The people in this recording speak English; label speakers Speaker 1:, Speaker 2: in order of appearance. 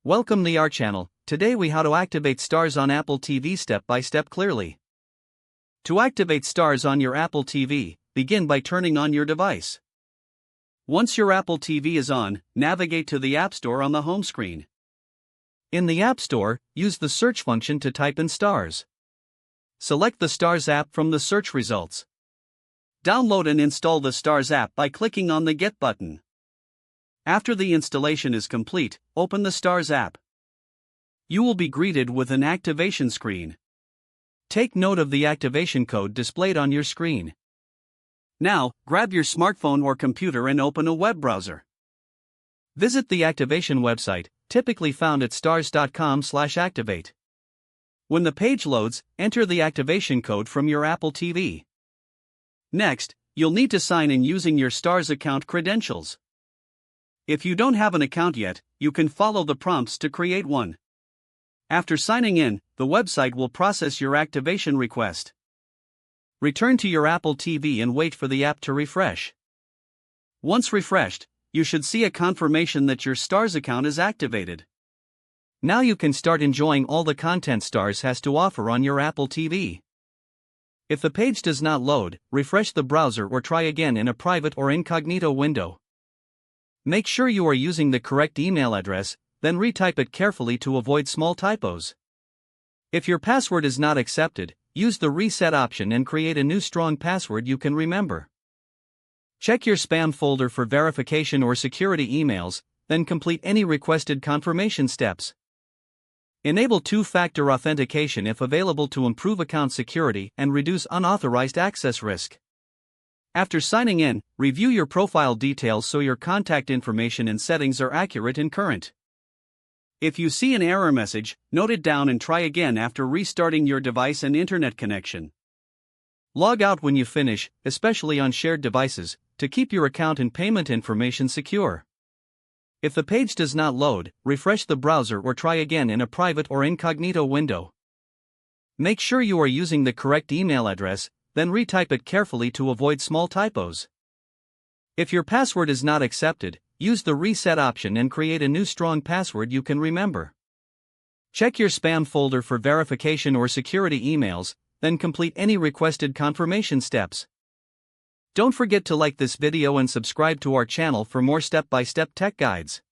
Speaker 1: Welcome to our channel. Today we how to activate Starz on Apple TV step by step clearly. To activate Starz on your Apple TV, begin by turning on your device. Once your Apple TV is on, navigate to the App Store on the home screen. In the App Store, use the search function to type in Starz. Select the Starz app from the search results. Download and install the Starz app by clicking on the Get button. After the installation is complete, open the Starz app. You will be greeted with an activation screen. Take note of the activation code displayed on your screen. Now, grab your smartphone or computer and open a web browser. Visit the activation website, typically found at starz.com/activate. When the page loads, enter the activation code from your Apple TV. Next, you'll need to sign in using your Starz account credentials. If you don't have an account yet, you can follow the prompts to create one. After signing in, the website will process your activation request. Return to your Apple TV and wait for the app to refresh. Once refreshed, you should see a confirmation that your Starz account is activated. Now you can start enjoying all the content Starz has to offer on your Apple TV. If the page does not load, refresh the browser or try again in a private or incognito window. Make sure you are using the correct email address, then retype it carefully to avoid small typos. If your password is not accepted, use the reset option and create a new strong password you can remember. Check your spam folder for verification or security emails, then complete any requested confirmation steps. Enable two-factor authentication if available to improve account security and reduce unauthorized access risk. After signing in, review your profile details so your contact information and settings are accurate and current. If you see an error message, note it down and try again after restarting your device and internet connection. Log out when you finish, especially on shared devices, to keep your account and payment information secure. If the page does not load, refresh the browser or try again in a private or incognito window. Make sure you are using the correct email address, then retype it carefully to avoid small typos. If your password is not accepted, use the reset option and create a new strong password you can remember. Check your spam folder for verification or security emails, then complete any requested confirmation steps. Don't forget to like this video and subscribe to our channel for more step-by-step tech guides.